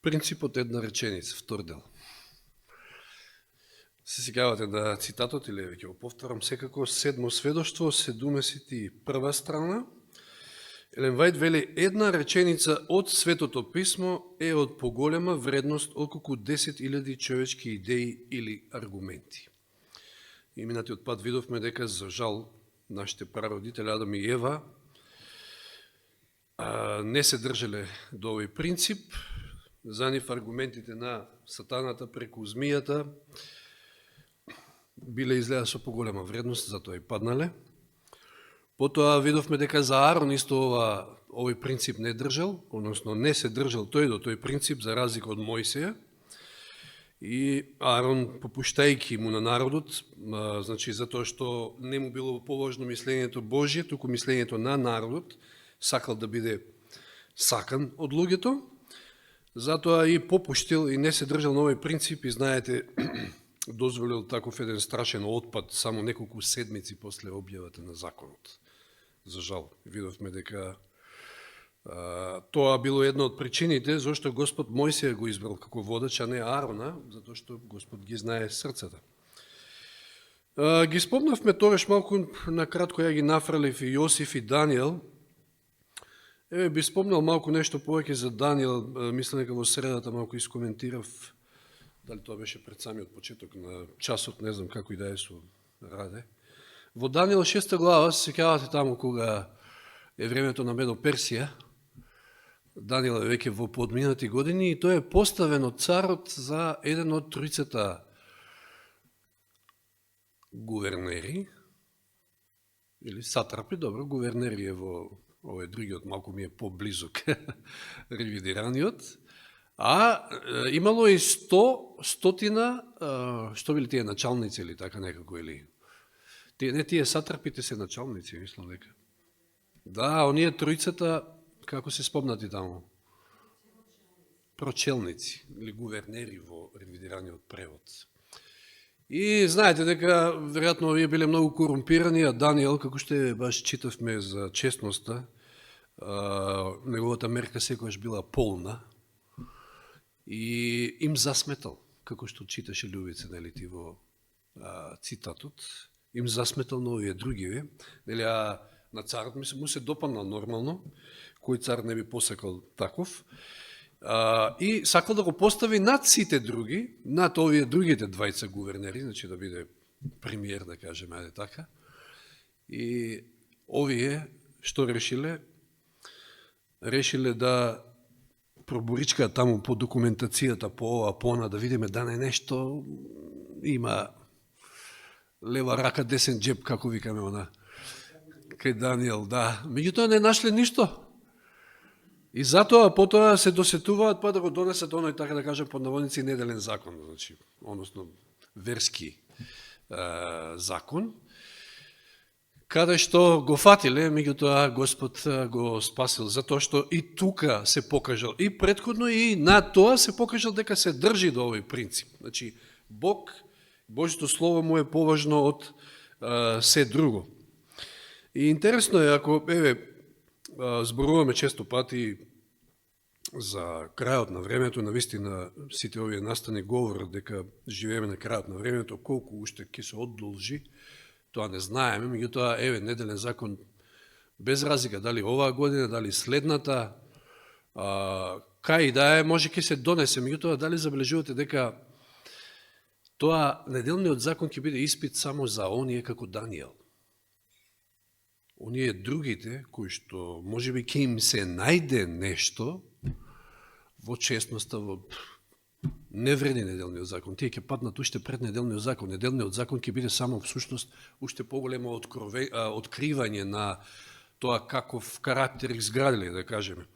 Принципот една реченица, втор дел. Се сеќавате на цитатот или ќе го повторам секако, седмо сведоштво, 71 страна. Елен Вајд вели, една реченица од Светото писмо е од поголема вредност отколку 10.000 човечки идеи или аргументи. И минатиот пат видовме дека, за жал, нашите прародители Адам и Ева не се држале до овој принцип. За нив аргументите на сатаната преку змијата биле изгледа со поголема вредност, затоа и паднале. Потоа видовме дека за Арон исто овој принцип не држал, односно не се држал тој до тој принцип за разлика од Мојсеја. И Арон, попуштајќи му на народот, значи затоа што не му било поважно мислењето Божие, туку мислењето на народот, сакал да биде сакан од луѓето, затоа и попуштил и не се држал на овој принцип и знаете, дозволил таков еден страшен отпад само неколку седмици после објавата на законот. За жал, видовме дека тоа било една од причините зашто Господ Мојсија го избрал како водач, а не Аарона, затоа што Господ ги знае срцата. Ги спомнавме тогаш малку накратко, ја ги нафралив и Јосиф и Данијел. Еве би спомнал малку нешто повеќе за Данијел, мислам дека во средата малку искоментирав, дали тоа беше пред самиот почеток на часот, не знам како и да е со Раде. Во Данијел 6 глава, се сеќавате таму кога е времето на Медо-Персија, Данијел е веќе во подминати години и тој е поставен од царот за еден од тројцата гувернери, или сатрапи, добро, гувернери е во овој другиот, малку ми е поблизок, ревидираниот, а имало и 100, што били тие началници или така некако, или не тие сатрапите се началници, мислам дека. Да, оние тројцата, како се спомнати таму? Прочелници, или гувернери во ревидираниот превод. И знаете дека, веројатно, овие биле многу корумпирани, а Данијел, како што баш читавме за честноста, неговата мерка секојаш била полна и им засметал, како што читаше Љубица, нели ти во цитатот, им засметал на овие другиве, нели, а на царот му се допаднал нормално, кој цар не би посакал таков, и сакал да го постави над сите други, над овие другите двајца гувернери, значи да биде премиер, да кажеме, ајде така. И овие, што решиле? Решиле да проборичкаат таму по документацијата, по ова, по она, да видиме да не нешто има лева рака, десен джеб, како викаме она, кај Данијел, да. Меѓутоа не нашле ништо. И затоа потоа се досетуваат па да го донесат оној, така да кажем, под наводници неделен закон, значи, односно верски закон, каде што го фатиле, меѓутоа Господ го спасил, затоа што и тука се покажал, и претходно и на тоа се покажал дека се држи до овој принцип. Значи, Бог, Божито Слово му е поважно од се друго. И интересно е, ако, зборуваме често пати за крајот на времето, навистина сите овие настани говорат дека живееме на крајот на времето, колку уште ќе се одолжи, тоа не знаеме, меѓутоа, неделен закон без разлика, дали оваа година, дали следната, кај да е, може ќе се донесе, меѓутоа, дали забележувате дека тоа неделниот закон ќе биде испит само за оние како Данијел. Оние другите, кои што можеби ќе им се најде нешто во честноста, во не вреди неделниот закон. Тие ќе паднат уште пред неделниот закон. Неделниот закон ќе биде само всушност уште поголемо откривање на тоа каков карактер изградиле, да кажеме.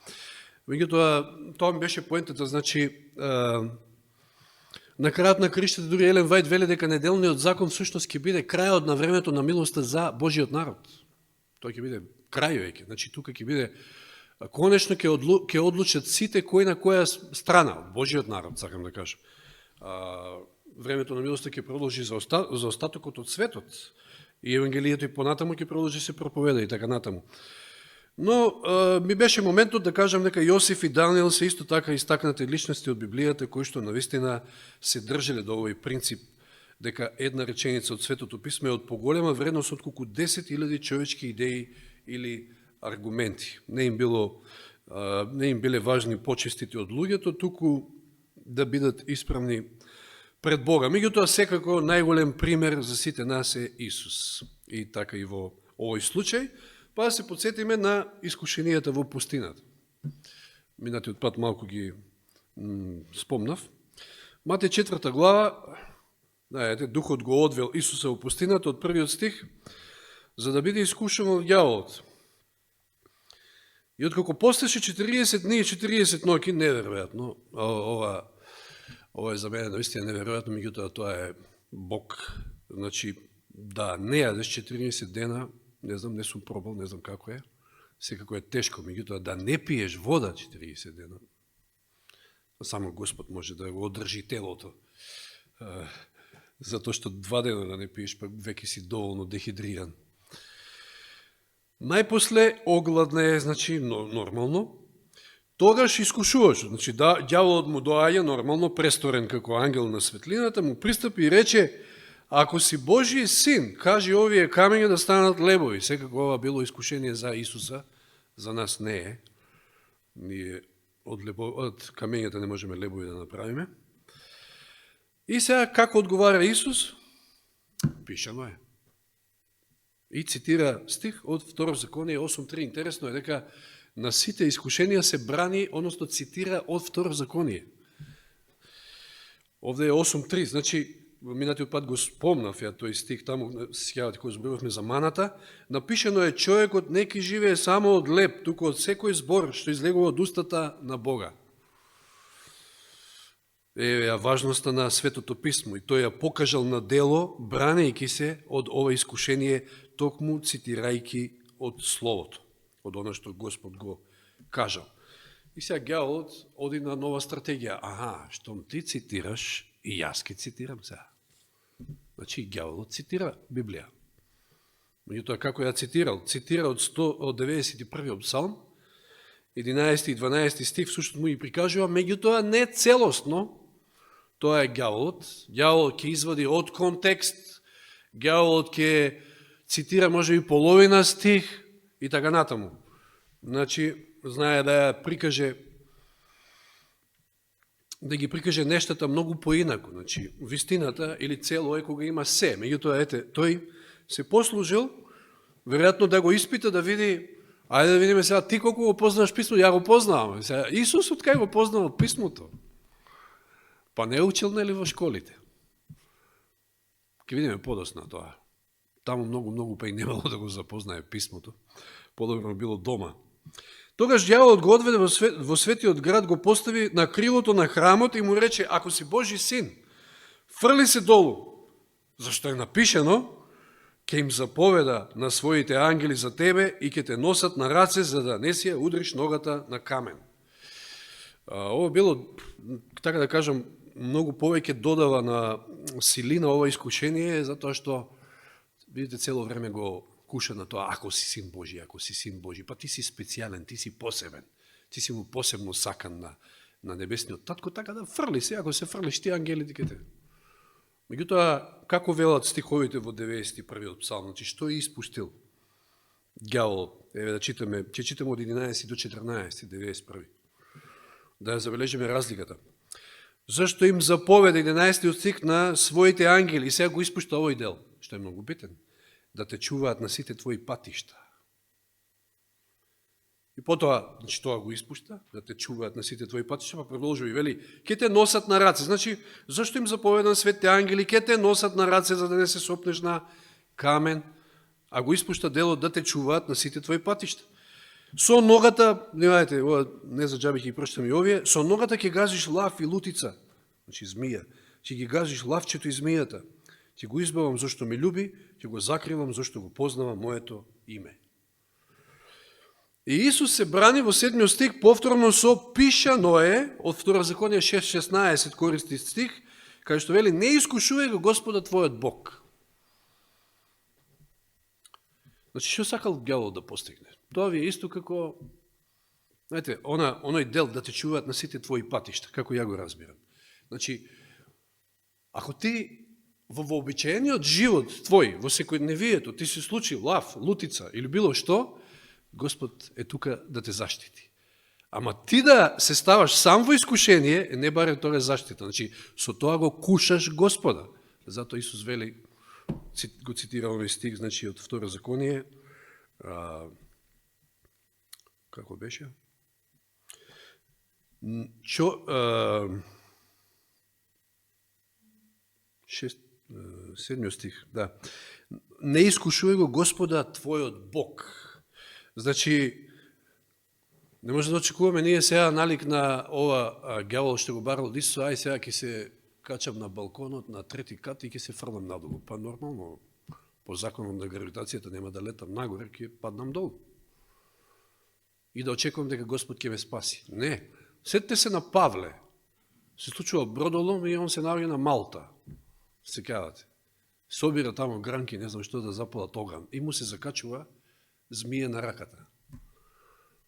Меѓутоа, тоа ми беше поентата, значи, на крајот на криштата, дури Елен Вајд вели дека неделниот закон всушност ќе биде крајот на времето на милоста за Божиот народ. Тој ќе биде крај веќе. Значи, тука ќе биде, конечно ќе одлучат сите кој на која страна, Божиот народ, сакам да кажам. Времето на милоста ќе продолжи за остатокот од светот. И Евангелието и понатаму ќе продолжи се проповеда и така натаму. Но ми беше моментот да кажам дека Јосиф и Даниел се исто така истакнати личности од Библијата, кои што навистина се држеле до овој принцип дека една реченица од Светото писмо е од поголема вредност отколку 10.000 човечки идеи или аргументи. Не им биле важни почестите од луѓето, туку да бидат исправни пред Бога. Меѓутоа, секако најголем пример за сите нас е Исус. И така и во овој случај, па да се подсетиме на искушенијата во пустината. Минатиот пат малку ги спомнав. Матеј 4 глава, знаете, Духот го одвел Исуса во пустината од првиот стих, за да биде искушен од ѓаволот. И откако постеше 40 дни и 40 ноќи, неверојатно, ова е за мене наистина неверојатно, меѓутоа тоа е Бог. Значи, да не јадеш 40 дена, не знам, не сум пробал, не знам како е, секако е тешко, меѓутоа да не пиеш вода 40 дена, само Господ може да го одржи телото, затоа што 2 дена да не пиеш, пак веќе си доволно дехидриран. Најпосле огладне, значи, нормално, тогаш искушуваш, значи, ѓаволот му доаѓа нормално, престорен како ангел на светлината, му пристапи и рече: ако си Божји син, кажи овие камења да станат лебови. Секако ова било искушение за Исуса, за нас не е. Ние од камењата не можеме лебови да направиме. И сега како одговара Исус? Пишано е. И цитира стих од Второзаконие 8.3. Интересно е дека на сите искушенија се брани, односно цитира од Второзаконие. Овде е 8.3, значи, минатиот пат го спомнав ја тој стих таму, сеќавате кој зборувавме за маната, напишено е: човекот не ќе живее само од леб, туку од секој збор што излегува од устата на Бога. Еве ја важноста на Светото писмо, и тој ја покажал на дело, бранејќи се од ова искушение, токму цитирајќи од Словото, од оно што Господ го кажал. И сега ѓаволот оди на нова стратегија. Аха, штом ти цитираш, и јас ке цитирам сега. Значи, ѓаволот цитира Библија. Меѓутоа, како ја цитирал? Цитира од 91. псалм, 11 и 12 стих, всушност му и прикажува, меѓутоа не целосно. Тоа е ѓаволот. Ѓаволот ќе извади од контекст, ѓаволот ќе цитира може би половина стих и така натаму. Значи, знае да ја прикаже, да ги прикаже нештата многу поинако. Значи, вистината или цело е кога има се. Меѓутоа, ете, тој се послужил, веројатно да го испита, да види, ајде да видиме сега, ти колку го познаваш писмото, ја го познавам. Сега, Исус од кај го познавал писмото? Па не учил, нели, во школите? Ке видиме подосна тоа. Таму многу па и немало да го запознае писмото. Подобро било дома. Тогаш ѓаволот го одведе во светиот град, го постави на крилото на храмот и му рече: ако си Божи син, фрли се долу, зашто е напишено, ќе им заповеда на своите ангели за тебе и ќе те носат на раце, за да не си ја удриш ногата на камен. Ово било, така да кажам, многу повеќе додава на силина ова искушение, затоа што, видите, цело време го куша на тоа: ако си син Божи, ако си син Божи, па ти си специјален, ти си посебен, ти си му посебно сакан на небесниот татко, така да фрли се, ако се фрлиш ти, ангелите ке те. Меѓутоа, како велат стиховите во 91. псалм, значи што е испуштил ѓавол? Еве да читаме, ќе читаме од 11 до 14, 91. Да ја забележиме разликата. Зашто им заповеда, 11 стих, на своите ангели, и сега го испушта овој дел, што е многу битен, да те чуваат на сите твои патишта. И потоа, значи тоа го испушта, да те чуваат на сите твои патишта, па продолжува и вели: ке те носат на раце. Значи, зашто им заповеда на светите ангели, ке те носат на раце, за да не се сопнеш на камен, а го испушта делот да те чуваат на сите твои патишта. Со ногата, знаете, не за џаби ќе ги прочитам и овие, со ногата ќе газиш лав и лутица, значи змија, ќе ги газиш лавчето и змијата, ќе го избавам зашто ме љуби, ќе го закривам зашто го познава моето име. И Исус се брани во 7 стих повторно со пишано е, од Второзаконие 6.16 користи стих, кај што вели: не искушувај го Господа твојот Бог. Значи, што сакал ѓавол да постигне? Тоа ви е исто како, знаете, оној дел да те чуваат на сите твои патишта, како ја го разбирам. Значи, ако ти во вообичаениот живот твој, во секојдневието, ти се случи лав, лутица или било што, Господ е тука да те заштити. Ама ти да се ставаш сам во искушение, не баре тоа е заштита. Значи, со тоа го кушаш Господа. Зато Исус вели, го цитира овој стих, значи од Второ законие, како беше? Седмиот стих, да. Не искушувај го Господа твојот Бог. Значи, не може да очекуваме ние сега налик на ова ѓавол што го барал од Исус, ај сега ќе се качам на балконот на трети кат и ќе се фрлам надолу. Па нормално, по законот на гравитацијата нема да летам нагоре, ќе паднам долу. И да очекувам дека Господ ќе ме спаси. Не. Сетте се на Павле. Се случува бродолом и он се наоѓа на Малта. Се кавате. Собира тамо гранки, не знам што да запалат оган. И му се закачува змија на раката.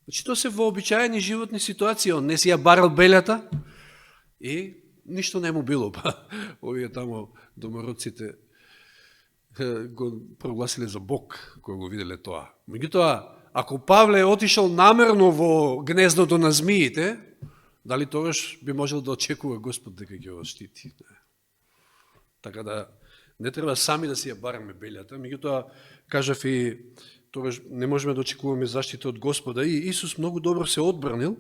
Значи, тоа се вообичаени животни ситуации. Он не си ја барал белјата и ништо не му било. Па, овие тамо домородците го прогласиле за Бог, кој го виделе тоа. Меѓутоа, ако Павле отишол намерно во гнездото на змиите, дали тогаш би можел да очекува Господ дека ќе го штити? Така да, не треба сами да си ја бараме белјата, меѓутоа, кажав и тогаш не можеме да очекуваме заштита од Господа и Исус многу добро се одбранил,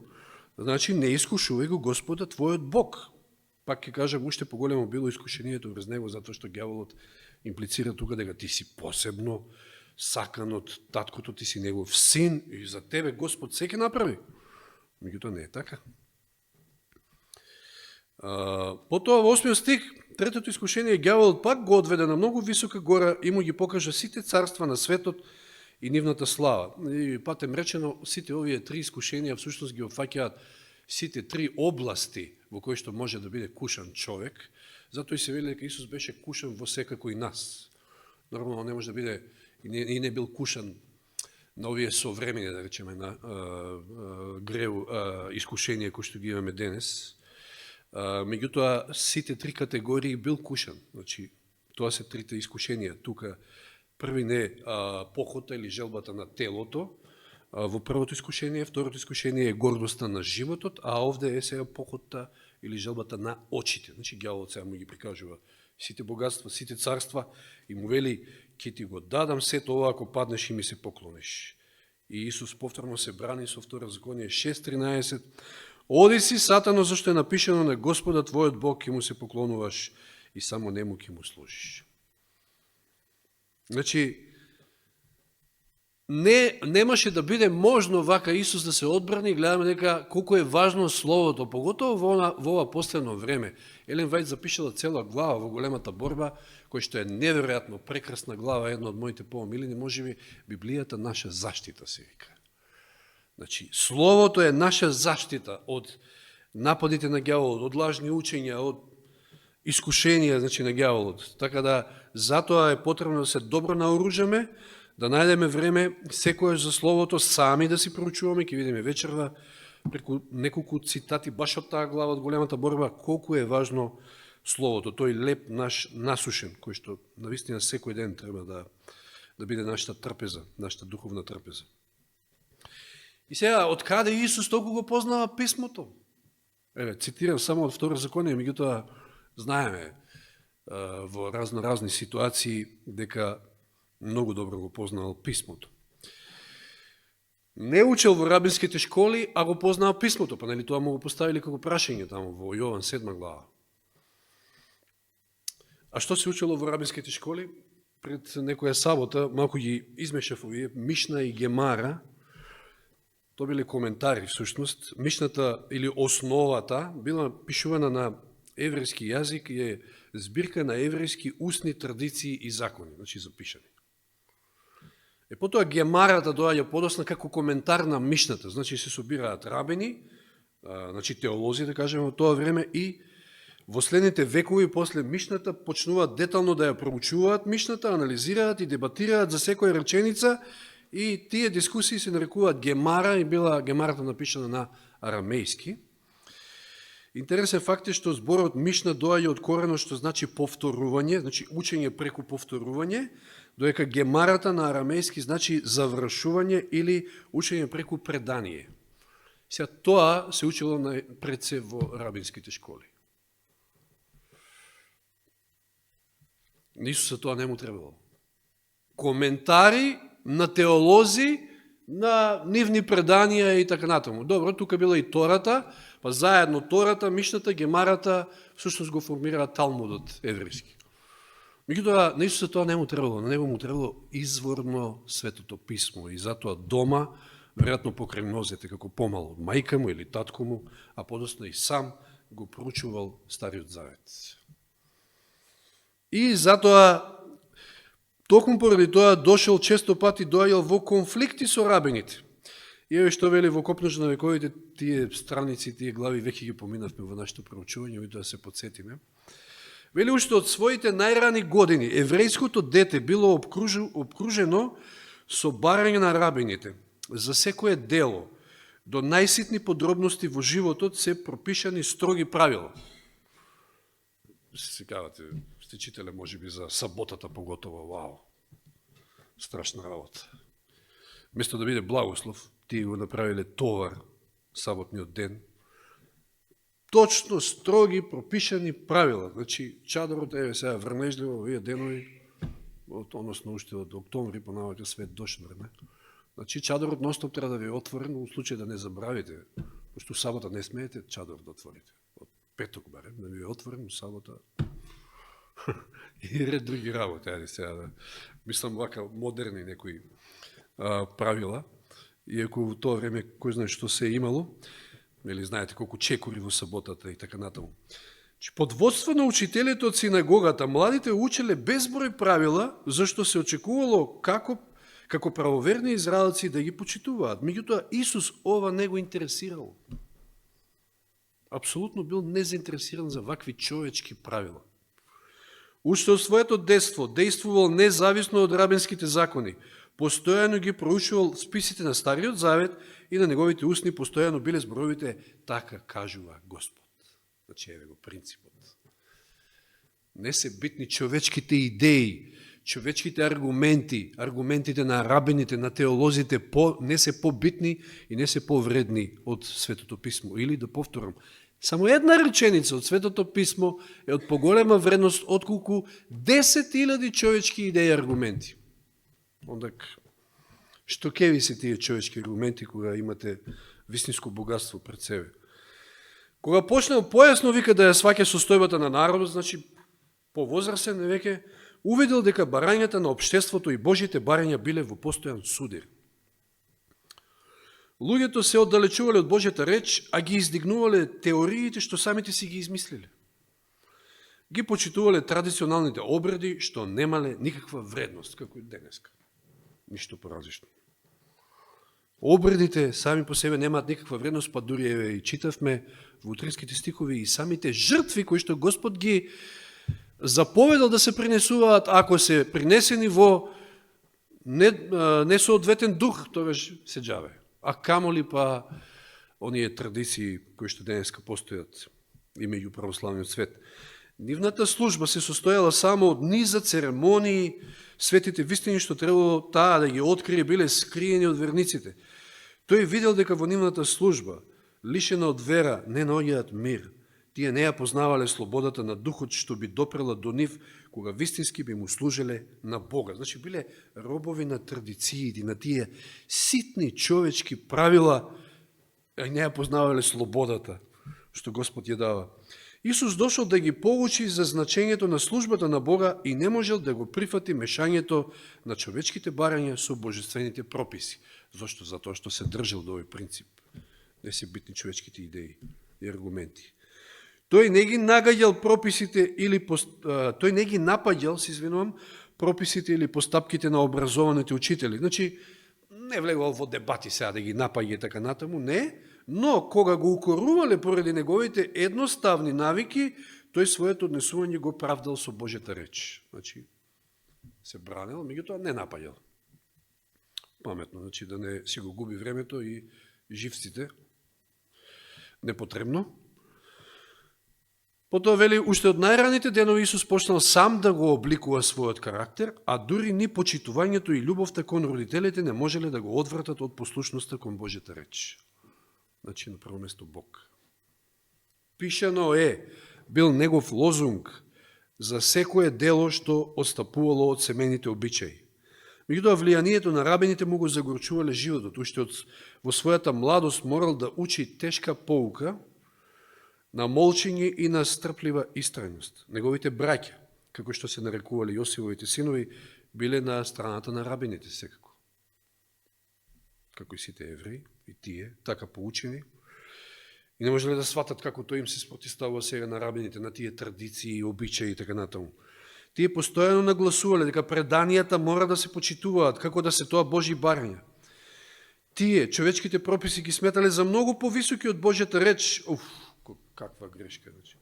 значи не искушувај го Господа твојот Бог. Пак ќе кажам, уште поголемо било искушението врз него, затоа што ѓаволот имплицира тука дека ти си посебно сакан од таткото, ти си негов син и за тебе Господ се ќе направи. Меѓутоа не е така. Потоа во 8 стих, третото искушение, ѓаволот пак го одведе на многу висока гора и му ги покажа сите царства на светот и нивната слава. И патем речено, сите овие три искушенија всушност ги опфаќаат сите три области во кои што може да биде кушан човек. Затоа и се вели дека Исус беше кушан во секако и нас. Нормално не може да биде и не бил кушан на овие современи, да речеме, на искушенија кои што ги имаме денес. Меѓутоа, сите три категории бил кушан. Значи, тоа се трите искушенија. Тука први не похота или желбата на телото, во првото искушение, второто искушение е гордоста на животот, а овде е сега похота или желбата на очите. Значи, ѓаволот сега му ги прикажува сите богатства, сите царства и му вели, ќе ти го дадам сето ова ако паднеш и ми се поклониш. И Исус повторно се брани со Второ законие 6.13. Оди си, Сатано, зашто е напишено на Господа твојот Бог, ќе му се поклонуваш и само нему ќе му служиш. Значи, немаше да биде можно вака Исус да се одбрани, гледаме дека колко е важно Словото, поготово во ова последно време. Елен Вајд запишала цела глава во големата борба, која што е неверојатно прекрасна глава, една од моите поомилени, можеби Библијата наша заштита се вика. Значи, Словото е наша заштита од нападите на ѓаволот, од лажни учења, од искушенија, значи, на ѓаволот. Така да, затоа е потребно да се добро наоружаме, да најдеме време секојаш за Словото, сами да си проучуваме, ќе видиме вечерва преку неколку цитати баш од таа глава од големата борба, колку е важно Словото, тој леп наш насушен, кој што навистина секој ден треба да биде нашата трпеза, нашата духовна трпеза. И сега, од каде Исус толку го познава писмото? Еве, цитирам само од Второ законие, меѓутоа знаеме во разни ситуации дека многу добро го познавал писмото. Не учел во рабинските школи, а го познавал писмото, па нели тоа му го поставили како прашање тамо во Јован 7 глава. А што се учело во рабинските школи? Пред некоја сабота малку ги измешав овие Мишна и Гемара. Тоа биле коментари, всушност. Мишната или основата била пишувана на еврејски јазик и е збирка на еврејски устни традиции и закони, значи запишани. Потоа Гемарата доаѓа подосна како коментар на Мишната, значи се собираат рабини, значи теолози, да кажеме, во тоа време и Во следните векови после Мишната почнуваат детално да ја проучуваат Мишната, анализираат и дебатираат за секоја реченица и тие дискусии се нарекуваат гемара и била гемарата напишана на арамејски. Интересен факт е што зборот Мишна доаѓа од коренот што значи повторување, значи учење преку повторување, доека гемарата на арамејски значи завршување или учење преку предание. Сега тоа се учило пред се во рабинските школи. На Исуса тоа не му требало. Коментари на теолози, на нивни преданија и така натаму. Добро, тука била и Тората, па заедно Тората, Мишната, гемарата, всушност го формира Талмудот еврејски. Меѓутоа, на Исуса тоа не му требало, на него му требало изворно Светото писмо и затоа дома, веројатно покрај нозете, како помал од мајка му или татко му, а подосна и сам го проучувал Стариот Завет. И затоа, токму поради тоа, дошел често пати доаѓал во конфликти со рабините. И еве што вели во Копнежот на вековите, тие страници, тие глави веќе ги поминавме во нашето проучување, и тоа се подсетиме. Вели уште од своите најрани години, еврејското дете било обкружено со барање на рабините. За секое дело, до најситни подробности во животот се пропишани строги правила. Се кажате, сте читале можеби за саботата поготово, вау, страшна работа. Место да биде благослов, тие го направиле товар саботниот ден. Точно строги пропишани правила. Значи, чадорот е сега врнежливо овие денови, односно уште од октомври понаваќе свет дошл време. Значи, чадорот ностоп треба да ви е отворен, во случај да не забравите, пошто сабота не смеете чадор да отворите. Од петок барем, да ви е отворен, сабота и ред други работи. Ајде сега да мислам вака модерни некои правила, иако во тоа време кој знае што се е имало, или знаете колку чекори во саботата и така натаму. Под водство на учителите од синагогата, младите учеле безброј правила, зашто се очекувало како правоверни израелци да ги почитуваат. Меѓутоа, Исус ова не го интересирало. Апсолутно бил незаинтересиран за вакви човечки правила. Уште од своето детство действувал независно од рабинските закони. Постојано ги проучувал списите на Стариот Завет и на неговите устни постојано биле зборовите така кажува Господ. Значи, еве го принципот. Не се битни човечките идеи, човечките аргументи, аргументите на рабините, на теолозите не се побитни и не се повредни од Светото Писмо. Или да повторам, само една реченица од Светото Писмо е од поголема вредност отколку 10.000 човечки идеи и аргументи. Ондак, што ке ви се тие човечки аргументи кога имате вистинско богатство пред себе? Кога почнал појасно вика да ја сваќа состојбата на народот, значи повозрасен веќе увидел дека барањата на општеството и Божите барања биле во постојан судир. Луѓето се оддалечувале од Божјата реч, а ги издигнувале теориите што самите си ги измислиле. Ги почитувале традиционалните обреди што немале никаква вредност, како и денеска. Ништо поразлично. Обредите сами по себе немаат никаква вредност, па дури и читавме во утринските стихови и самите жртви кои што Господ ги заповедал да се принесуваат, ако се принесени во несоодветен дух, тогаш се џаве. А камоли па оние традиции кои што денеска постојат и меѓу православниот свет. Нивната служба се состојала само од низа церемонии, светите вистини што требало таа да ги открие биле скриени од верниците. Тој видел дека во нивната служба, лишена од вера, не наоѓаат мир. Тие не ја познавале слободата на духот што би допрела до нив кога вистински би му служеле на Бога. Значи биле робови на традициите, на тие ситни човечки правила, а не ја познавале слободата што Господ ја дава. Исус дошол да ги поучи за значењето на службата на Бога и не можел да го прифати мешањето на човечките барања со божествените прописи. Зошто? Затоа што се држал до овој принцип. Не се битни човечките идеи и аргументи. Тој не ги нагаѓал прописите или тој не ги напаѓал, се извинувам, прописите или постапките на образованите учители. Значи не влегувал во дебати сега да ги напаѓа и така натаму, не, но кога го укорувале поради неговите едноставни навики, тој своето однесување го правдал со Божјата реч. Значи, се бранел, меѓутоа не напаѓал. Паметно, значи да не си го губи времето и живците непотребно. Потоа вели, уште од најраните денови Исус почнал сам да го обликува својот карактер, а дури ни почитувањето и љубовта кон родителите не можеле да го одвратат од послушноста кон Божјата реч. Значи, на прво место Бог. Пишано бил негов лозунг за секое дело што отстапувало од семејните обичаи. Меѓутоа, влијанието на рабините му го загорчувале животот. Уште во својата младост морал да учи тешка поука на молчење и на стрплива истрајност. Неговите браќа, како што се нарекували Јосифовите синови, биле на страната на рабините секако. Како и сите евреи, и тие, така поучени. И не можеле да сватат како тој им се спротиставува сега на рабините, на тие традиции, обичаи и така натаму. Тие постојано нагласувале дека преданијата мора да се почитуваат, како да се тоа Божји барања. Тие, човечките прописи ги сметале за многу повисоки од Божјата реч. Каква грешка, значи.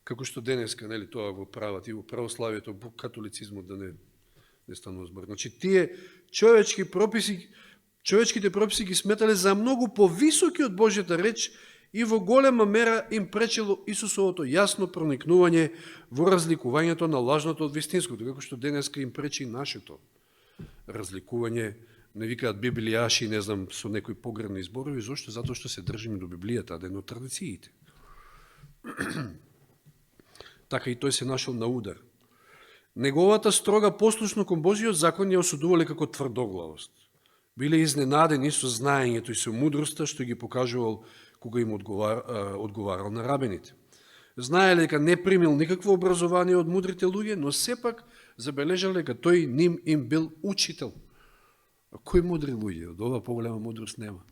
Како што денеска, нели, тоа го прават и во православието, во католицизмот да не станува збор. Значи, тие човечките прописи ги сметале за многу повисоки од Божјата реч и во голема мера им пречело Исусовото јасно проникнување во разликувањето на лажното од вистинското, како што денеска им пречи нашето разликување. Не викаат библијаши, не знам, со некои погребни зборови, зашто? Затоа што се држиме до Библијата, а да е од традициите. Така и тој се нашол на удар. Неговата строга послушно кон Божиот закон ја осудувале како тврдоглавост. Биле изненадени со знаењето и со мудроста што ги покажувал кога им одговарал на рабените. Знаеле дека не примил никакво образование од мудрите луѓе, но сепак забележале дека тој ним им бил учител. А кои мудри луѓе? Од ова поголема мудрост нема.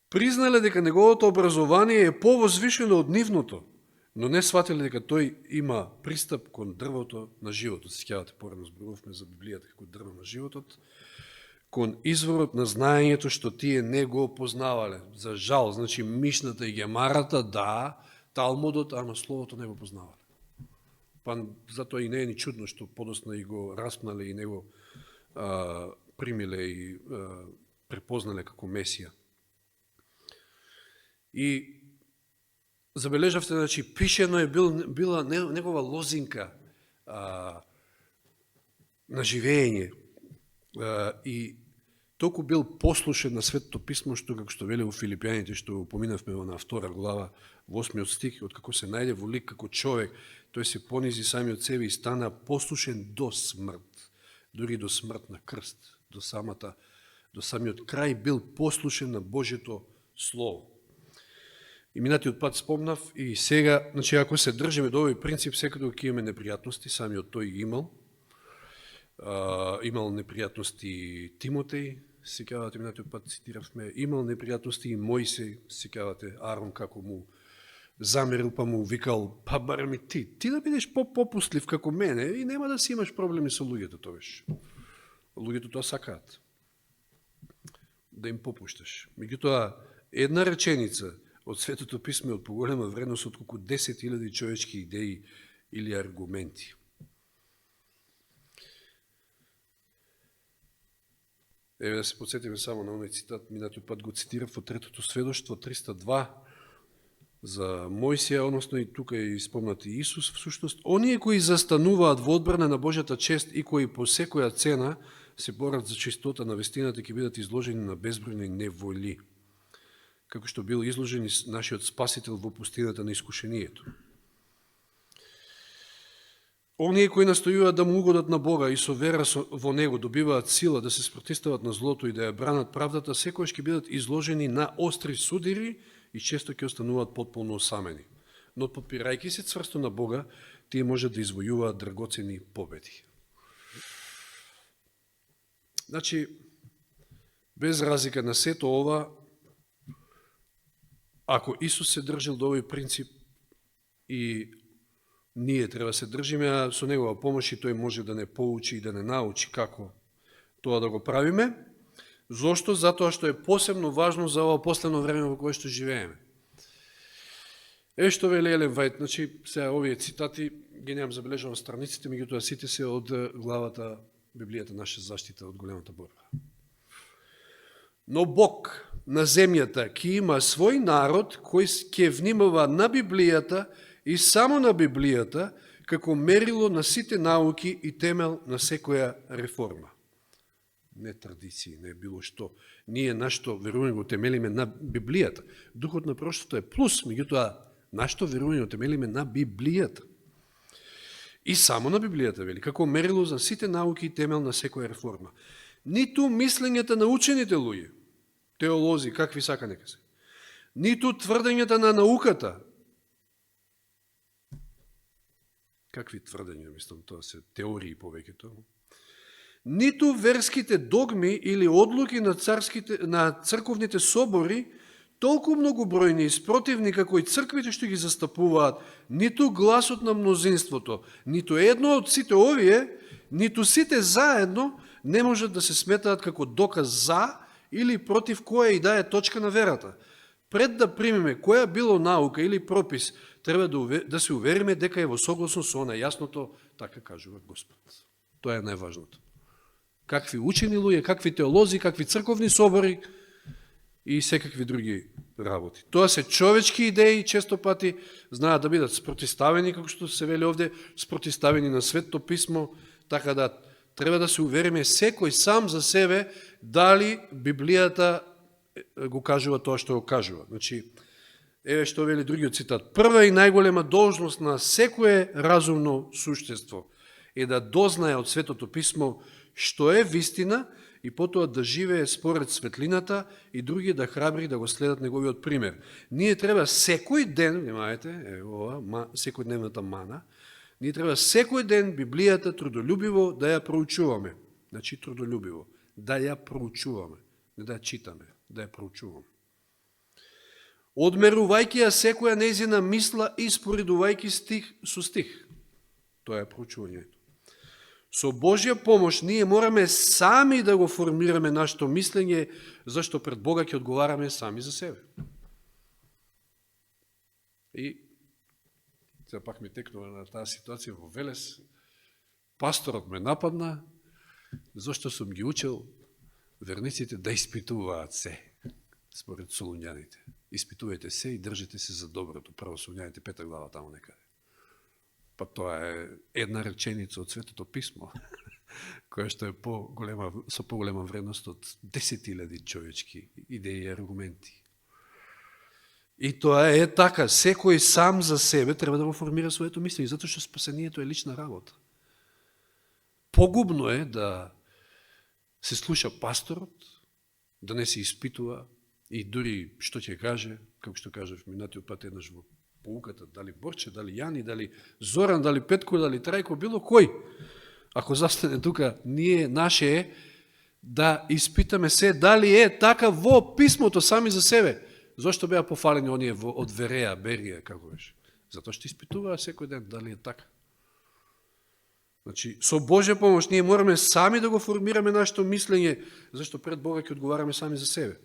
Признале дека неговото образование е повозвишено од нивното, но не сватиле дека тој има пристап кон дрвото на животот. Сеќавате, порано зборувавме за Библијата како дрво на животот, кон изворот на знаењето што тие не го познавале. За жал, значи Мишната и Гемарата, да, Талмудот, ама словото не го познавале. Па затоа и не е ни чудно што подосна и го распнале и не го примиле и препознале како Месија. И забележавте, значи, пишено е била негова лозинка на живење и толку бил послушен на Светото писмо, што како што вели во Филипјаните, што упоминавме на 2 глава, во 8 стих, од како се најде во лик како човек, тој се понизи сами од себе и стана послушен до смрт, дури до смрт на крст, до самиот крај бил послушен на Божјето Слово. И минатиот пат спомнав и сега, значи ако се држиме до овој принцип, секако ќе имаме непријатности, самиот тој имал. Имал непријатности Тимотеј, сеќавате, минатиот пат цитиравме, имал непријатности и Мојсей, сеќавате, Арон како му замерил, па му викал, па барем и ти да бидеш попустлив како мене и нема да си имаш проблеми со луѓето тогаш. Луѓето тоа сакаат. Да им попушташ. Меѓутоа, една реченица од Светото писмо е од поголема вредност од колку 10.000 човечки идеи или аргументи. Еве да се подсетиме само на оној цитат, минатиот пат го цитирав во Третото сведоштво 302 за Мојсија, односно и тука е спомнат и Исус, всушност, оние кои застануваат во одбрана на Божјата чест и кои по секоја цена се борат за чистота на вестината, ќе бидат изложени на безбројни неволи, како што бил изложен нашиот Спасител во пустината на искушението. Оние кои настојуваат да му угодат на Бога и со вера во Него добиваат сила да се спротистават на злото и да ја бранат правдата, секојаш ќе бидат изложени на остри судири и често ќе остануваат потполно осамени. Но подпирајќи се цврсто на Бога, тие можат да извојуваат драгоцени победи. Значи, без разлика на сето ова, ако Исус се држил до овој принцип и ние треба да се држиме, а со негова помош и тој може да не поучи и да не научи како тоа да го правиме. Зошто? Затоа што е посебно важно за ова последно време во кое што живееме. Што вели Елен Вајт, значи, сега овие цитати ги немам забележано страниците, меѓутоа сите се од главата Библијата наша заштита од големата борба. Но Бог на земјата ќе има свој народ кој ќе внимава на Библијата и само на Библијата како мерило на сите науки и темел на секоја реформа. Не традиции, не било што. Ние нашто верување го темелиме на Библијата. Духот на прошлото е плюс, меѓутоа нашто верување го темелиме на Библијата. И само на Библијата, вели, како мерило за сите науки и темел на секоја реформа. Ниту мислењата на учените луѓе, теолози, какви сака нека се, ниту тврдењата на науката. Какви тврдења, мислам, тоа се теории повеќето. Ниту верските догми или одлуки на црковните собори, толку многобројни и спротивни како и црквите што ги застапуваат, ниту гласот на мнозинството, ниту едно од сите овие, ниту сите заедно не можат да се сметаат како доказ за или против која и да е точка на верата. Пред да примеме која било наука или пропис, треба да се увериме дека е во согласно со она јасното, така кажува Господ. Тоа е најважното. Какви учени луѓе, какви теолози, какви црковни собори и секакви други работи. Тоа се човечки идеи, често пати знаат да бидат спротиставени, како што се вели овде, спротиставени на Светото писмо, така да треба да се увериме секој сам за себе дали Библијата го кажува тоа што го кажува. Значи, еве што вели другиот цитат. Прва и најголема должност на секое разумно суштество е да дознае од Светото писмо што е вистина и потоа да живее според светлината и други да храбри да го следат неговиот пример. Ние треба секој ден, внимавајте, ова, секојдневната мана, ние треба секој ден Библијата трудолюбиво да ја проучуваме. Значи трудолюбиво, да ја проучуваме, не да ја читаме, да ја проучуваме. Одмерувајќи ја секоја нејзина мисла и споредувајќи стих со стих. Тоа е проучувањето. Со Божја помош ние мораме сами да го формираме нашето мислење, зашто пред Бога ќе одговараме сами за себе. И сега пак ми текнува на таа ситуација во Велес. Пасторот ме нападна, зашто сум ги учил верниците да испитуваат се, според Солуњаните. Испитувајте се и држите се за доброто. Прво Солуњаните 5 глава таму некаде. Па тоа е една реченица од Светото писмо, која што е со поголема вредност од 10.000 човечки идеи и аргументи. И тоа е така, секој сам за себе треба да го формира своето мислење, затоа што спасението е лична работа. Погубно е да се слуша пасторот, да не се испитува и дури што ќе каже, како што кажав минатиот пат еднаш во поуката, дали Борче, дали Јани, дали Зоран, дали Петко, дали Трајко, било кој. Ако застане тука, ние наше е да испитаме се дали е така во писмото сами за себе. Зошто беа пофалени оние од Вереја, Берија, како беше? Затоа што испитуваа секој ден дали е така. Значи, со Божја помош ние мораме сами да го формираме нашето мислење, зашто пред Бога ќе одговараме сами за себе.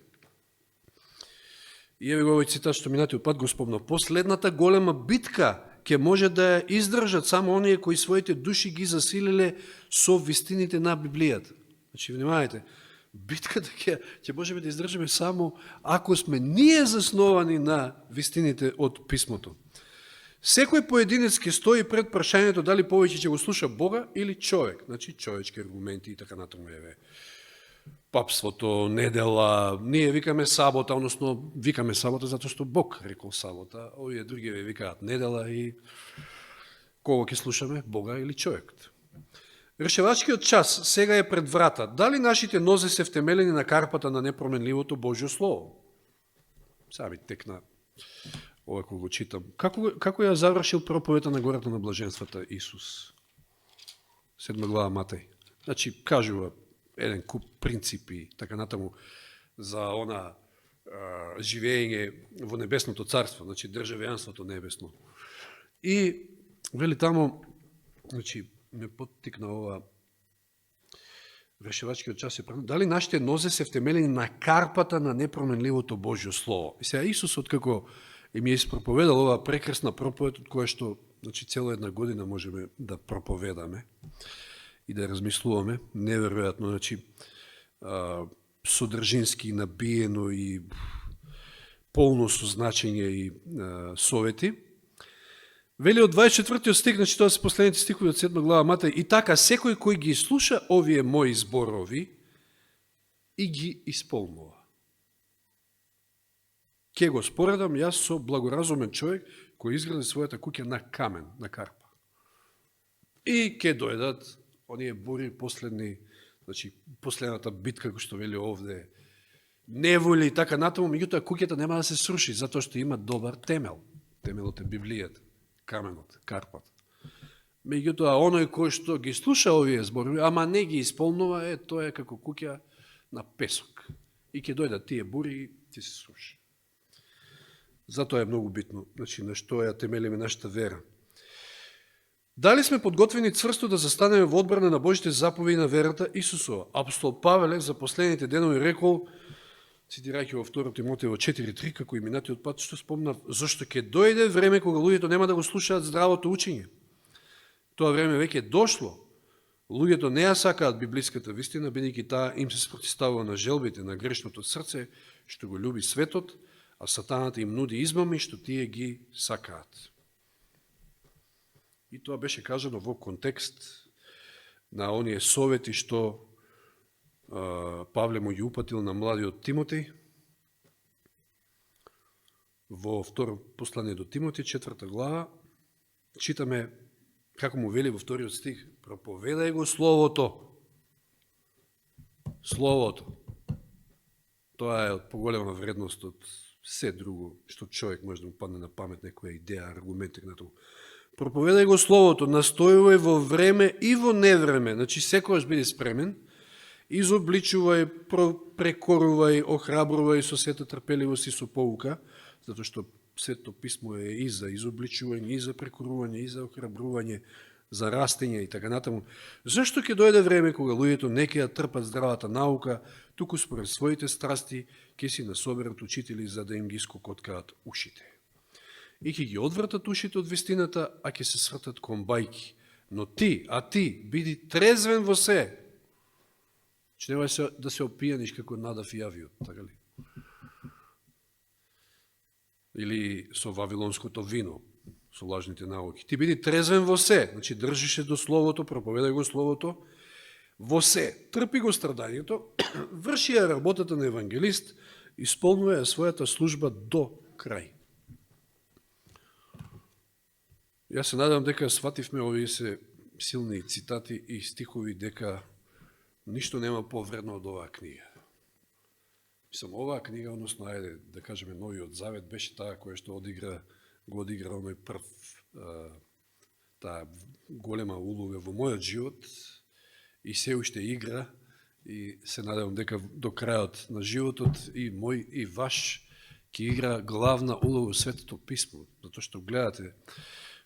И еве го овој цитат што минатиот пат го спомнав. Последната голема битка ќе може да ја издржат само оние кои своите души ги засилиле со вистините на Библијата. Значи, внимавајте, битката ќе можеме да издржиме само ако сме ние засновани на вистините од писмото. Секој поединец ќе стои пред прашањето дали повеќе ќе го слуша Бога или човек. Значи, човечки аргументи и така натаму еве. Папството, недела, ние викаме сабота, односно викаме сабота затоа што Бог рекол сабота, овие други викаат недела и кого ќе слушаме, Бога или човекот. Решавачкиот час сега е пред врата. Дали нашите нозе се втемелени на карпата на непроменливото Божјо Слово? Сега ми текна ова кога го читам. Како ја завршил проповета на гората на блаженствата Исус? 7 глава Матеј. Значи, кажува еден куп принципи, така натаму, за она живење во небесното царство, значи државјанството небесно. И вели таму, значи, ме поттикна ова решавачкиот час е пред. Дали нашите нозе се втемелени на карпата на непроменливото Божјо Слово? И сега Исус, откако и ми проповедал оваа прекрасна проповед, од која што, значи, цела една година можеме да проповедаме и да размислуваме. Неверојатно, значи, содржински набиено и полно со значење и совети. Вели од 24 стих, значи тоа се последните стихови од 7 глава Матеј, и така секој кој ги слуша овие мои зборови и ги исполнува. Ке го споредам јас со благоразумен човек кој изгради својата куќа на камен, на карпа. И ке дојдат оние бури последни, значи последната битка кој што вели овде, неволи и така натаму, меѓутоа куќата нема да се сруши, затоа што има добар темел. Темелот е Библијата, каменот, карпат. Меѓутоа, оној кој што ги слуша овие зборови, ама не ги исполнува, тоа е како куќа на песок. И ќе дојдат тие бури и ќе се сруши. Затоа е многу битно, значи, на што ја темелиме нашата вера. Дали сме подготвени цврсто да застанеме во одбрана на Божите заповеди на верата Исусова? Апостол Павеле за последните денови рекол, цитирајќи во 2 Тимотеево 4:3, како и минатиот пат што спомнав, зашто ќе дојде време кога луѓето нема да го слушаат здравото учење. Тоа време веќе дошло. Луѓето не ја сакаат библиската вистина, бидејќи таа им се спротивставува на желбите на грешното срце, што го љуби светот, а сатаната им нуди измами, што тие ги сакаат. И тоа беше кажано во контекст на оние совети што Павле му ги упатил на младиот Тимотеј во второ послание до Тимотеј, 4 глава, читаме како му вели во вториот стих: проповедај го Словото. Словото. Тоа е од поголема вредност од се друго што човек може да му падне на памет, некоја идеја, аргумент и на тоа. Проповедај го Словото, настојувај во време и во невреме, значи секогаш биди спремен, изобличувај, прекорувај, охрабрувај со сета трпеливост и со поука, затоа што Светото писмо е и за изобличување, и за прекорување, и за охрабрување, за растење и така натаму. Зашто ќе дојде време кога луѓето не ќе трпат здравата наука, туку според своите страсти ќе си насоберат учители за да им ги скокоткаат ушите. И ќе ги одвратат ушите од вистината, а ќе се свртат кон бајки. Но ти биди трезвен во се. Че нема да се опијаниш како Надав и Авиот, така ли? Или со вавилонското вино, со лажните науки. Ти биди трезвен во се, значи држише до Словото, проповедај го Словото, во се, трпи го страдањето, врши ја работата на евангелист, исполнува ја својата служба до крај. Јас се надам дека свативме овие се силни цитати и стихови, дека ништо нема повредно од оваа книга. Мислам, оваа книга, односно, ајде, да кажеме, Новиот Завет, беше таа која што го одигра оној прв, таа голема улога во мојот живот и се уште игра, и се надевам дека до крајот на животот и мој и ваш ќе игра главна улога во Светото писмо, затоа што гледате,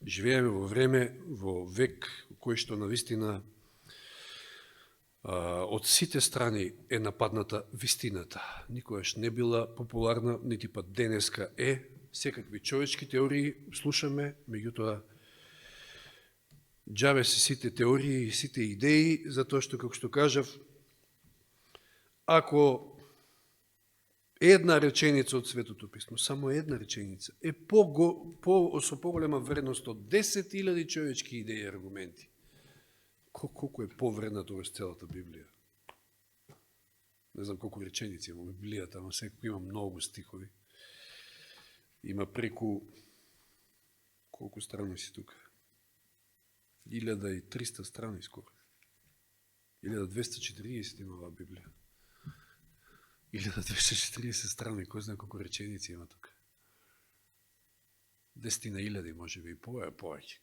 живееме во време, во век кој што навистина од сите страни е нападната вистината. Никогаш не била популарна, нити пат денеска е. Секакви човечки теории слушаме, меѓутоа џабе се сите теории и сите идеи, затоа што, како што кажав, ако една реченица од Светото писмо, само една реченица, е со поголема вредност од 10.000 човечки идеи и аргументи, колку е повредна тоа целата Библија. Не знам колку реченици има Библијата, ама секако има многу стихови. Има преку, колку страни си тука? 1300 страни скоро. 1240 има оваа Библија. 1240 страни, кој знае колку реченици има тука. 10.000 може би и повеќе.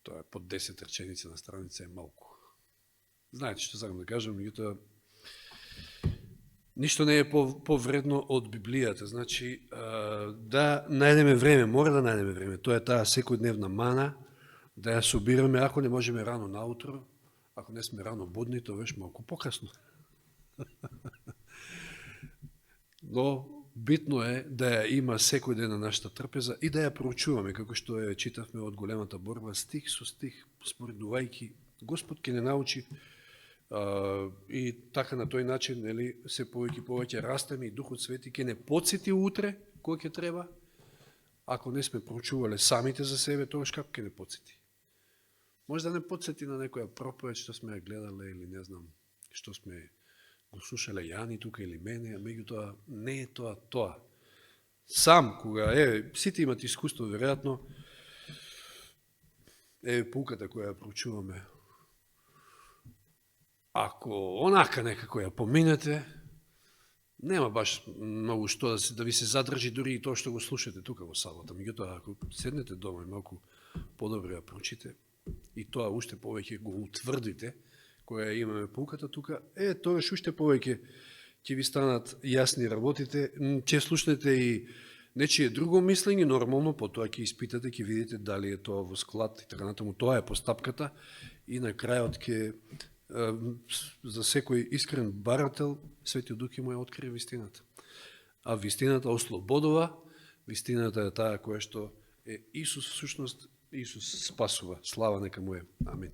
Тоа е под 10 реченици на страница е малку. Знаете што сакам да кажам, меѓутоа ништо не е повредно од Библијата. Значи, да најдеме време, мора да најдеме време. Тоа е таа секојдневна мана, да ја собираме, ако не можеме рано наутро, ако не сме рано будни, тоа веш малку покасно. Но битно е да ја има секој ден на нашата трпеза и да ја проучуваме, како што ја читавме од големата борба, стих со стих, споредувајќи. Господ ќе не научи и така на тој начин, нели, се повеќе растеме и Духот Свети ќе не подсети утре кој ќе треба. Ако не сме проучувале самите за себе, тогаш како ќе не подсети? Може да не подсети на некоја проповед што сме ја гледале или не знам што сме го слушале Јани тука или мене, а меѓутоа не е тоа. Сам, кога, сите имат искуство, веројатно, пулката која ја проучуваме. Ако онака некако ја поминете, нема баш многу што да ви се задржи дури и тоа што го слушате тука во сабота. Меѓутоа, ако седнете дома и малку подобро ја проучите, и тоа уште повеќе го утврдите, која имаме пулката тука, тогаш уште повеќе ќе ви станат јасни работите, ќе слушнете и нечие друго мислење, нормално, потоа ќе испитате, ќе видите дали е тоа во склад и така натаму. Тоа е постапката и на крајот ќе за секој искрен барател Светиот Дух ќе му ја открие вистината. А вистината ослободува, вистината е таа која што е Исус всушност, Исус спасува. Слава нека му е. Амин.